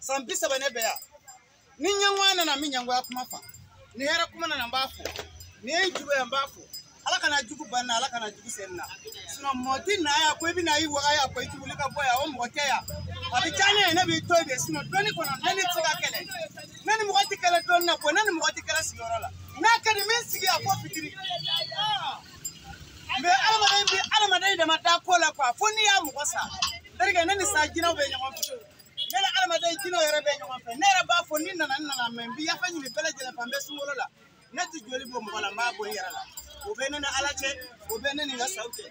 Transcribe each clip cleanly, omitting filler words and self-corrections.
Sambisa bane beya ninyangwana na minyangwa akumafa ni hera kumana na mbafu ni enjugo ya mbafu alaka na jugu bana alaka na jugu senna sino moti na ya kwebi na iwa aya kwa itulika boya o moteya abichane na bi tobe sino doni kono nani tiga kele nani mugati kele donna bo nani mugati kele sigorola na kadi men sigi afo fitiri me alama da mata kola kwa foni ya mugosa dariga nani sajina be nyama nela alama dai kino yere be nyama fe nera ba fo ninna na membi ya fanyi bele jele pambe sumolo la neti joli bo mo la ma bo yera la o be nana alache o be nani nga saute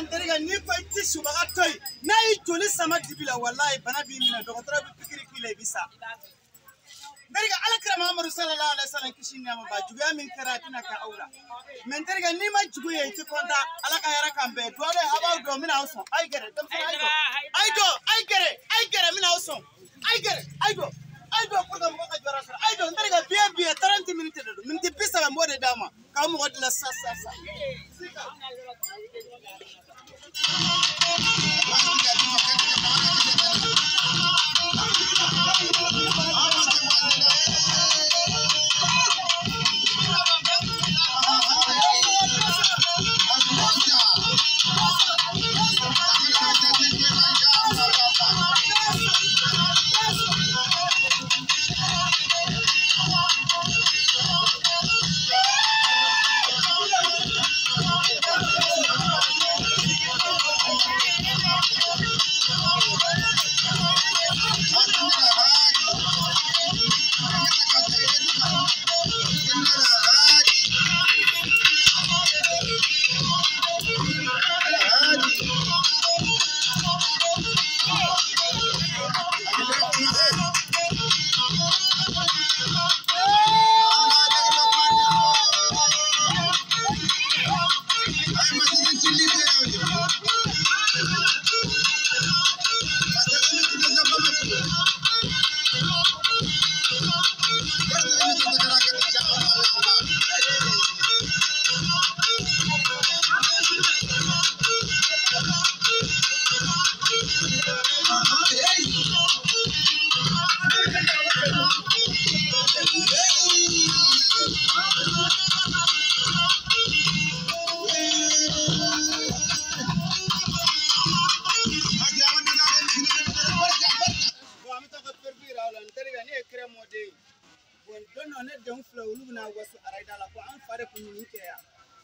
ndariga ni ko tishu ba atoy na yi joli sama dibila wallahi bana bi mina doktora bi pikiri kile bisa ndariga alakra muhammad sallallahu alaihi wasallam kishin ya ba juga min karatina ka aula men ndariga ni ma jugu ye ti konta alaka yara kambe to be aba do mina oso ay gere dum ay gere mina oso ay do pour dum ka jara so ay do ndariga bien 30 minutes do min ti pisa ga mode dama ka mo godla sa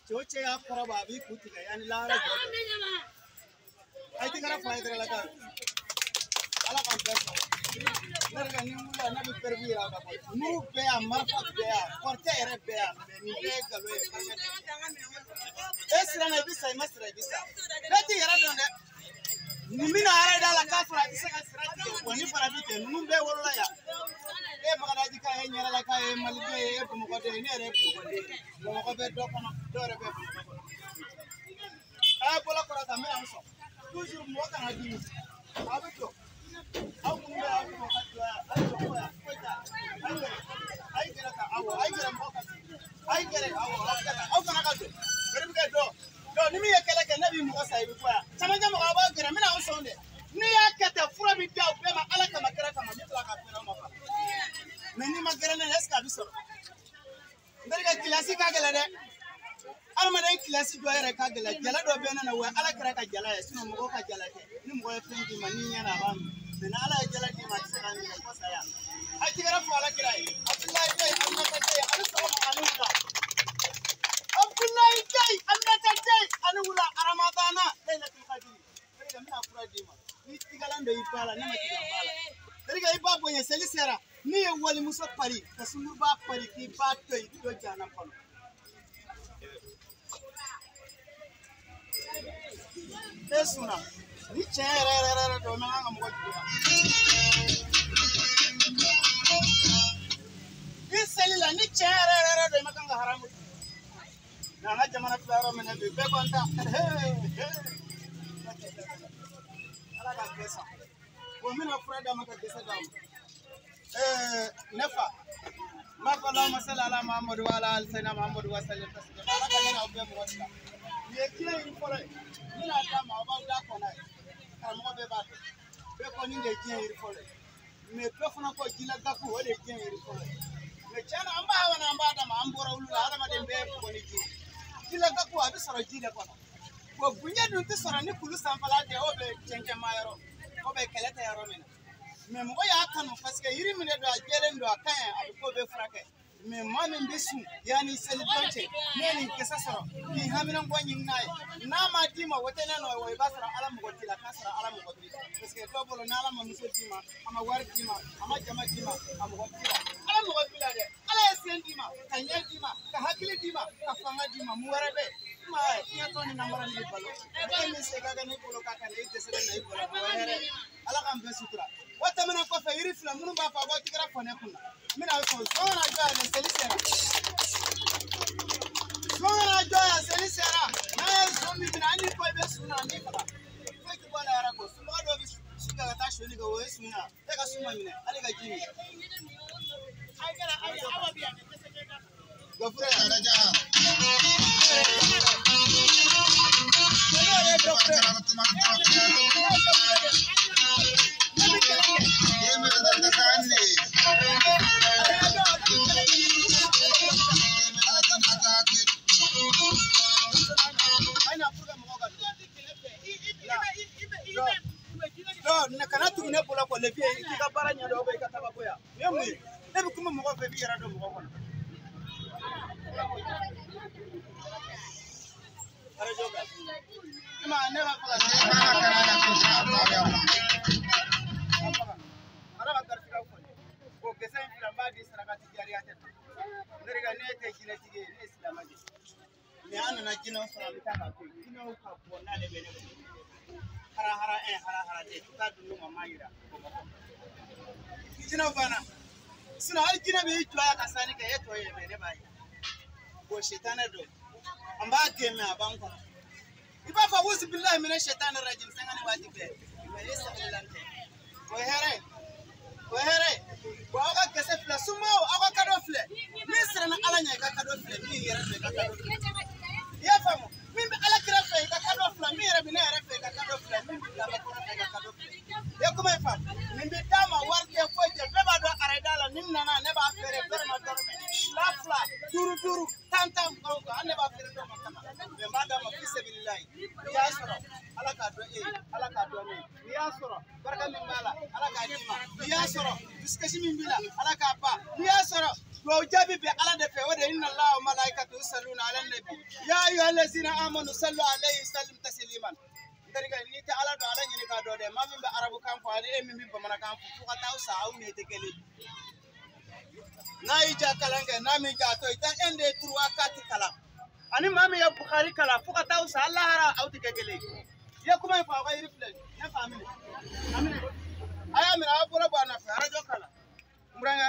Choche ya koraba bi kutika yani lara ai tigara faidra laga ala kan pesa nerga ni mulla na bi pervira da ko nu be amarfa be porte ere be ni be galo esra na bisa masra bisa beti yara donde ni mina ara da la kafra bisa ka sirati ko ni para bite nu be wolola ya e bagada jika e nyara la ka e malibe e bu ko de ne re bu ko be do kono dore be a bola ko ta me amso toujours mo kana di abito au kumbe au ko ka ai gera ka ai gera mo ka ai gera au kana ka do gere be do ni mi yekele ke nabi mo sai bi kwa sama jama ka ba gera me na amso nde ni ya kete fura bi daw be ma ala kama kera kama mi tla ka pera mo ka meni magere ne eska bisoro ndariga klasi ka gele de alma den klasi do yere ka gele jala do be na we ala kera ka jala ya sino mo ka jala te ni mo e fin di mani nyana ba me na ala jala di ma tsaka ni ko saya ai tigara fu ala kirai Abdullahi dai amma ta dai ala salamu alaikum Abdullahi dai amma ta dai alula aramadana lailatul qadr daga mina fura di ma ni tigalan da ibala ne ma tigalan bala daga ibabo ya seli sera ni e wali muso pari ka sunu ba pari ki ba toy do jana kono esuna ni chere do na nga mo ko ni seli la ni chere do ma kanga haramu na na jamana plaro mena be konta ala ka pesa ko mina freda maka desa dam nefa maka la masala ala muhammad wa ala sayyidina muhammad wa sallam taslima ala ka na obbe mo wata ye kile ni fole mina dama ba da kona mo be ba be ko ni nge je iri fole me pe fona ko jila gaku o de je iri fole me chana amba wana amba dama ambora ulula ala ma de be ko ni ji jila gaku abi soro jila kona ko bunya dun ti soro ni kulu sampala de o be chenke mayoro o be keleta yaro mena me mo ya kanu parce que yiri mine do ajelen do akan abi ko be frake me mamin bisu yani celebrate neni kesa soro ki hamina ngwanyi ngai na ma dima wotena no way basara ala mo gotila kasara ala mo gotila parce que to bolo na ala mo muso dima ama war dima ama jama dima ama gotila ala mo gotila de ala sen dima kanya dima ka hakili dima ka fanga dima mu warabe ma ya to ni namara ni balo e mi se ga ne bolo ka kan e dese na i bolo here ala kam be sutura wata mana ko fa yiri fila munu ba fa ba tikara fone kunna mina ko zona ga ne selisera zona ga ya selisera na zo mi bina ni ko be suna ni kala ko ki bala yara ko su ba do bi su ga ta shoni ga wo suna e ka suma mine ale ga jini ai gara ai aba biya ne se ga gafura ya ja kana tugune bola ko lebi ka bara nya do be ka taba ko ya yemu e bi kuma mo ko be bi yara do mo ko ara joga ma ne ba kala ara ba kar fika ko ke sai fila ba di saraka ti jariya ta ndiriga ne te kine tige ne islama ji ne an na jino sara mi ta ka ko jino ka ko na de be ne hara de ta dunu mama yira jino bana sina hal jina be to ya kasani ka yeto ye be ne ba ko shetana do amba geme abanko iba fa wuzi billahi minash shaitanir rajim sangani wati be yesa ilante ko here ko aka kese fle sumo aka kado fle misra na alanya ka kado fle mi yera be ka kado ya famo mimbe ala kira fe ka kado fle mi yera bina yera fe ka kado fle mimbe la ba ko fe ka kado fle ya kuma fa mimbe dama warke foje be ba do aredala ninna na ne ba fere berma dorme la fla duru tantam ko ane ba fere do makama be madama fisabilillah ya soro ala ka do ni ya soro barka min bala ala ka dima ya soro discussion min bila ala ka ba ya soro do jabi be ala de fe wada inna allaha wa malaikatu yusalluna ala nabi ya ayyuhallazina amanu sallu alayhi sallim tasliman ndariga ni ta ala do ala ni ka do de ma min be arabu kan ko ale min be mana kan fu ka taw sa aw ne te kele na ija kalange na mi ja to ita ende 3 4 kala ani mami ya bukhari kala fu ka taw sa allah hara aw te kele ya kuma fa ga yiri fle na family amine aya mi ra bora bana fa rajo kala muranga